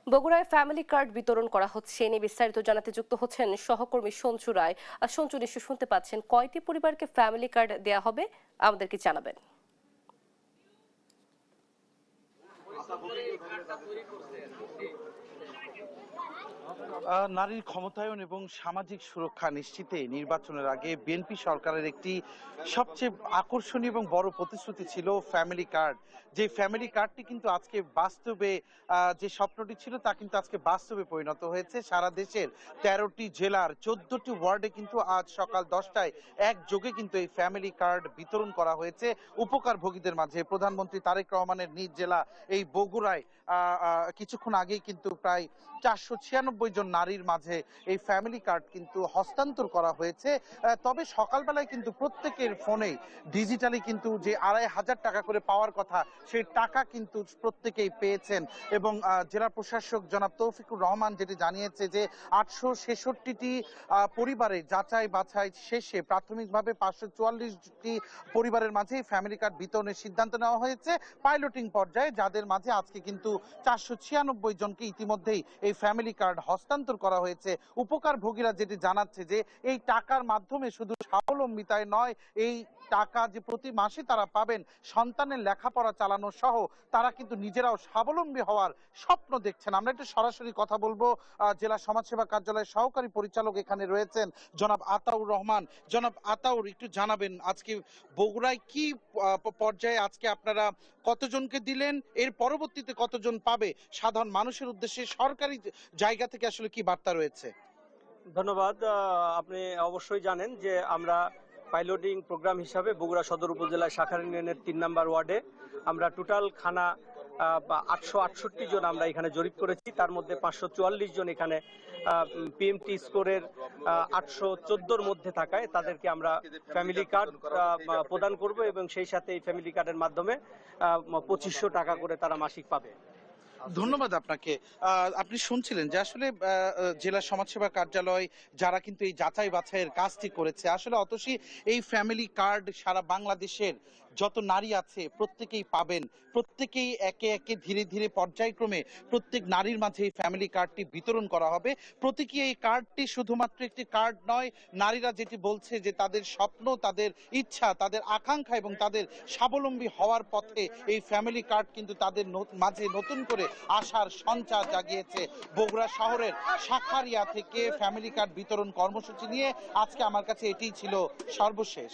বগুড়ায় family card বিতরণ করা হচ্ছে এ নিয়ে বিস্তারিত জানাতে যুক্ত হচ্ছেন সহকর্মী সঞ্জু রায়। আর সঞ্জু, নিশ্চয় শুনতে পাচ্ছেন, কয়টি পরিবারকে ফ্যামিলি কার্ড দেয়া হবে আমাদেরকে জানাবেন। নারীর ক্ষমতায়ন এবং সামাজিক সুরক্ষা নিশ্চিতে নির্বাচনের আগে বিএনপি সরকারের একটি সবচেয়ে আকর্ষণীয় এবং বড় প্রতিশ্রুতি ছিল ফ্যামিলি কার্ড। যে ফ্যামিলি কার্ডটি কিন্তু আজকে বাস্তবে যে স্বপ্নটি ছিল তা কিন্তু আজকে বাস্তবে পরিণত হয়েছে। সারা দেশের ১৩টি জেলার ১৪টি ওয়ার্ডে কিন্তু আজ সকাল ১০টায় একযোগে কিন্তু এই ফ্যামিলি কার্ড বিতরণ করা হয়েছে উপকারভোগীদের মাঝে। প্রধানমন্ত্রী তারেক রহমানের নিজ জেলা এই বগুড়ায় কিছুক্ষণ আগেই কিন্তু প্রায় ৪৯৬ জন নারীর মাঝে এই ফ্যামিলি কার্ড কিন্তু হস্তান্তর করা হয়েছে। তবে সকালবেলায় কিন্তু প্রত্যেকের ফোনে ডিজিটালি কিন্তু যে ২৫০০ টাকা করে পাওয়ার কথা সেই টাকা কিন্তু প্রত্যেকেই পেয়েছেন। এবং জেলা প্রশাসক জনাব তৌফিকুর রহমান যেটি জানিয়েছে যে ৮৬৬টি পরিবারে যাচাই বাছাই শেষে প্রাথমিকভাবে ৫৪৪টি পরিবারের মাঝে ফ্যামিলি কার্ড বিতরণের সিদ্ধান্ত নেওয়া হয়েছে পাইলটিং পর্যায়ে, যাদের মাঝে আজকে কিন্তু ৪৯৬ জনকে ইতিমধ্যেই এই ফ্যামিলি কার্ড হস্তান্তর করা হয়েছে। উপকারভোগীরা যেটি জানাচ্ছে যে এই টাকার মাধ্যমে শুধু স্বাবলম্বিতায় নয়, এই টাকা যে প্রতি মাসে তারা পাবেন সন্তানের লেখাপড়া চালানো সহ তারা কিন্তু নিজেরাও স্বাবলম্বী হওয়ার স্বপ্ন দেখছেন। আমরা একটু সরাসরি কথা বলবো, জেলা সমাজসেবা কার্যালয়ের সহকারী পরিচালক এখানে রয়েছেন জনাব আতাউর রহমান। জনাব আতাউর, একটু জানাবেন আজকে বগুড়ায় কি পর্যায়ে আজকে আপনারা কতজনকে দিলেন, এর পরবর্তীতে কতজন পাবে, সাধারণ মানুষের উদ্দেশ্যে সরকারি জায়গা থেকে আসলে কি বার্তা রয়েছে? ধন্যবাদ। আপনি অবশ্যই জানেন যে আমরা পাইলটিং প্রোগ্রাম হিসাবে বগুড়া সদর উপজেলার শাখার ইউনিয়নের ৩ নম্বর ওয়ার্ডে আমরা টোটাল খানা ৮৬৮ জন আমরা এখানে জরিপ করেছি। তার মধ্যে ৫৪৪ জন এখানে পিএমটি স্কোরের ৮১৪র মধ্যে থাকায় তাদেরকে আমরা ফ্যামিলি কার্ড প্রদান করব এবং সেই সাথে এই ফ্যামিলি কার্ডের মাধ্যমে ২৫০০ টাকা করে তারা মাসিক পাবে। ধন্যবাদ আপনাকে। আপনি শুনছিলেন যে আসলে জেলা সমাজসেবা কার্যালয় যারা কিন্তু এই যাচাই বাছাইয়ের কাজটি করেছে, আসলে অতসী এই ফ্যামিলি কার্ড সারা বাংলাদেশের যত নারী আছে প্রত্যেকেই পাবেন। প্রত্যেকেই একে একে ধীরে ধীরে পর্যায়ক্রমে প্রত্যেক নারীর মাঝে এই ফ্যামিলি কার্ডটি বিতরণ করা হবে। প্রতীকী এই কার্ডটি শুধুমাত্র একটি কার্ড নয়, নারীরা যেটি বলছে যে তাদের স্বপ্ন, তাদের ইচ্ছা, তাদের আকাঙ্ক্ষা এবং তাদের স্বাবলম্বী হওয়ার পথে এই ফ্যামিলি কার্ড কিন্তু তাদের মাঝে নতুন করে আশার সঞ্চার জাগিয়েছে। বগুড়া শহরের শাখারিয়া থেকে ফ্যামিলি কার্ড বিতরণ কর্মসূচি নিয়ে আজকে আমার কাছে এটিই ছিল সর্বশেষ।